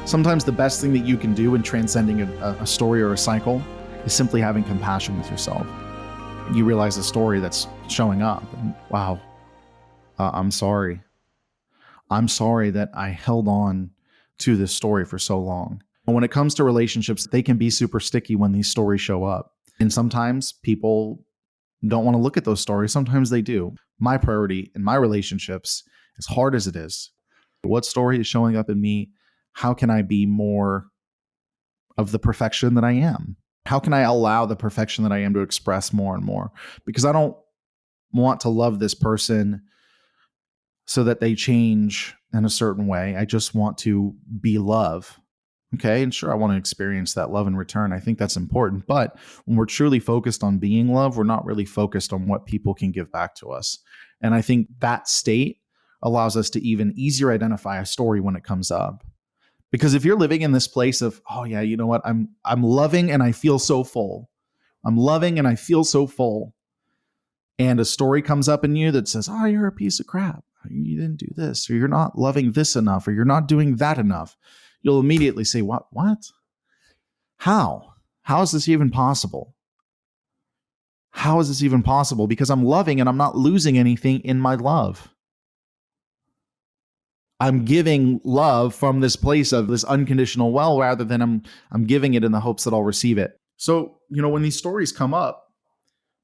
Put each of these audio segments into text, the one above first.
Sometimes the best thing that you can do in transcending a story or a cycle is simply having compassion with yourself. You realize the story that's showing up, and wow, I'm sorry. I'm sorry that I held on to this story for so long. When it comes to relationships, they can be super sticky when these stories show up. And sometimes people don't want to look at those stories. Sometimes they do. My priority in my relationships, as hard as it is, what story is showing up in me? How can I be more of the perfection that I am? How can I allow the perfection that I am to express more and more? Because I don't want to love this person so that they change in a certain way. I just want to be love. Okay. And sure, I want to experience that love in return. I think that's important. But when we're truly focused on being love, we're not really focused on what people can give back to us. And I think that state allows us to even easier identify a story when it comes up. Because if you're living in this place of, oh yeah, you know what, I'm loving and I feel so full. I'm loving and I feel so full. And a story comes up in you that says, oh, you're a piece of crap. You didn't do this, or you're not loving this enough, or you're not doing that enough. You'll immediately say, what? How is this even possible? How is this even possible? Because I'm loving and I'm not losing anything in my love. I'm giving love from this place of this unconditional well, rather than I'm giving it in the hopes that I'll receive it. So, when these stories come up,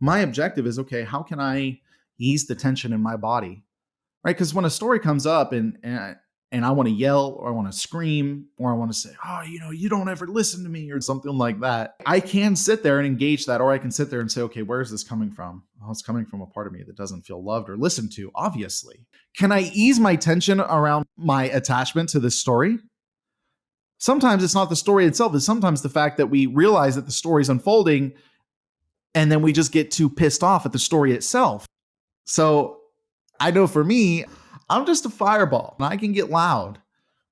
my objective is, okay, how can I ease the tension in my body? Right? Because when a story comes up and I want to yell, or I want to scream, or I want to say, oh, you don't ever listen to me, or something like that, I can sit there and engage that, or I can sit there and say, okay, where is this coming from? Oh, it's coming from a part of me that doesn't feel loved or listened to, obviously. Can I ease my tension around my attachment to this story? Sometimes it's not the story itself. It's sometimes the fact that we realize that the story is unfolding, and then we just get too pissed off at the story itself. So I know for me, I'm just a fireball and I can get loud.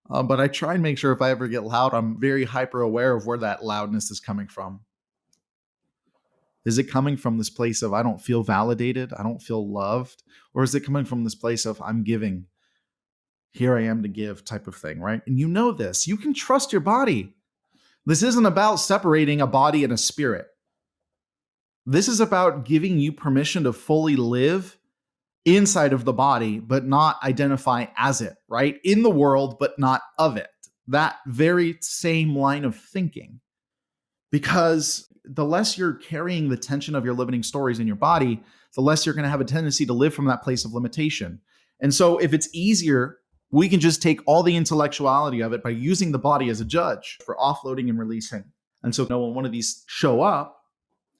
But I try and make sure if I ever get loud, I'm very hyper aware of where that loudness is coming from. Is it coming from this place of I don't feel validated, I don't feel loved? Or is it coming from this place of I'm giving, here I am to give type of thing, right? And you know this. You can trust your body. This isn't about separating a body and a spirit. This is about giving you permission to fully live inside of the body, but not identify as it, right? In the world, but not of it. That very same line of thinking. Because the less you're carrying the tension of your limiting stories in your body, the less you're going to have a tendency to live from that place of limitation. And so if it's easier, we can just take all the intellectuality of it by using the body as a judge for offloading and releasing. And so when one of these show up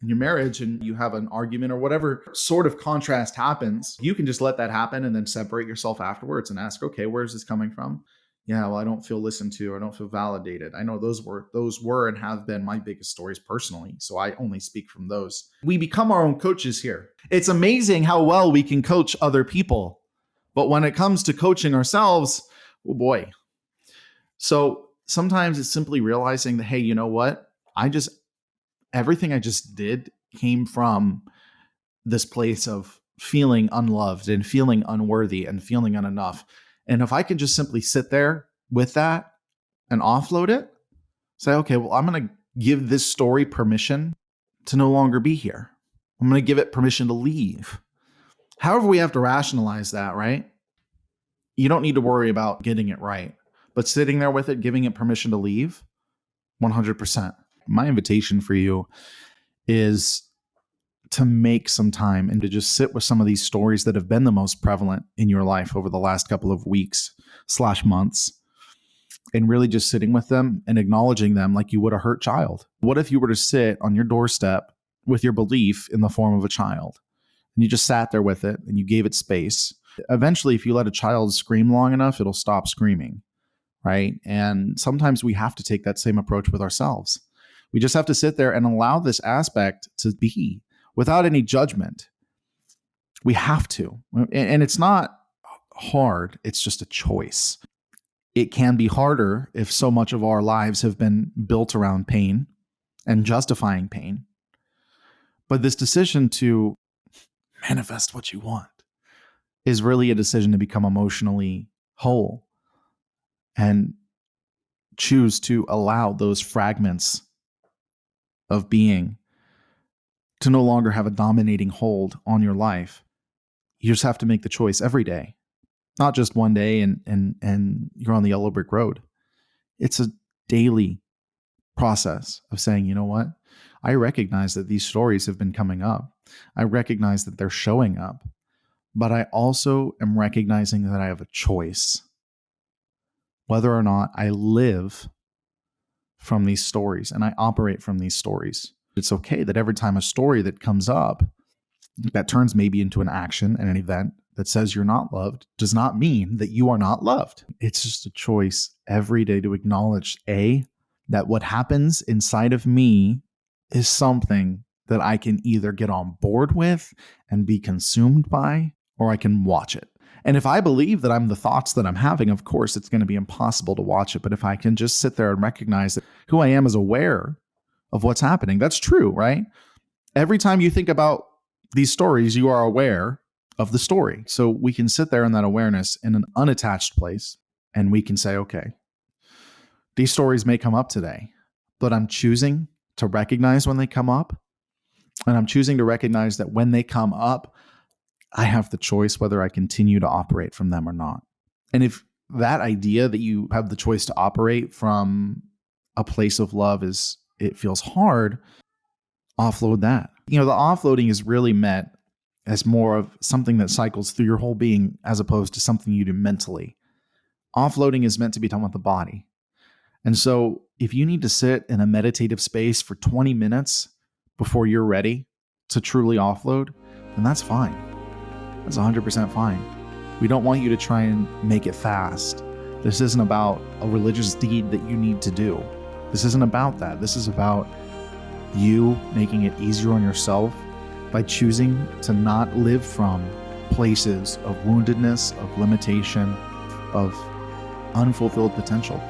in your marriage and you have an argument or whatever sort of contrast happens, you can just let that happen and then separate yourself afterwards and ask, okay, where's this coming from? Yeah, well, I don't feel listened to. I don't feel validated. I know those were and have been my biggest stories personally. So I only speak from those. We become our own coaches here. It's amazing how well we can coach other people. But when it comes to coaching ourselves, oh boy. So sometimes it's simply realizing that, hey, you know what? Everything I just did came from this place of feeling unloved and feeling unworthy and feeling unenough. And if I can just simply sit there with that and offload it, say, okay, well, I'm going to give this story permission to no longer be here. I'm going to give it permission to leave. However, we have to rationalize that, right? You don't need to worry about getting it right, but sitting there with it, giving it permission to leave, 100%. My invitation for you is to make some time and to just sit with some of these stories that have been the most prevalent in your life over the last couple of weeks/months, and really just sitting with them and acknowledging them like you would a hurt child. What if you were to sit on your doorstep with your belief in the form of a child, and you just sat there with it and you gave it space? Eventually, if you let a child scream long enough, it'll stop screaming, right? And sometimes we have to take that same approach with ourselves. We just have to sit there and allow this aspect to be without any judgment. We have to. And it's not hard. It's just a choice. It can be harder if so much of our lives have been built around pain and justifying pain. But this decision to manifest what you want is really a decision to become emotionally whole. And choose to allow those fragments of being to no longer have a dominating hold on your life. You just have to make the choice every day, not just one day and you're on the yellow brick road. It's a daily process of saying, you know what? I recognize that these stories have been coming up. I recognize that they're showing up, but I also am recognizing that I have a choice whether or not I live from these stories and I operate from these stories. It's okay that every time a story that comes up that turns maybe into an action and an event that says you're not loved does not mean that you are not loved. It's just a choice every day to acknowledge, A, that what happens inside of me is something that I can either get on board with and be consumed by, or I can watch it. And if I believe that I'm the thoughts that I'm having, of course, it's going to be impossible to watch it. But if I can just sit there and recognize that who I am is aware of what's happening, that's true, right? Every time you think about these stories, you are aware of the story. So we can sit there in that awareness in an unattached place, and we can say, okay, these stories may come up today, but I'm choosing to recognize when they come up. And I'm choosing to recognize that when they come up, I have the choice whether I continue to operate from them or not. And if that idea that you have the choice to operate from a place of love it feels hard, offload that. The offloading is really meant as more of something that cycles through your whole being as opposed to something you do mentally. Offloading is meant to be done with the body. And so if you need to sit in a meditative space for 20 minutes before you're ready to truly offload, then that's fine. That's 100% fine. We don't want you to try and make it fast. This isn't about a religious deed that you need to do. This isn't about that. This is about you making it easier on yourself by choosing to not live from places of woundedness, of limitation, of unfulfilled potential.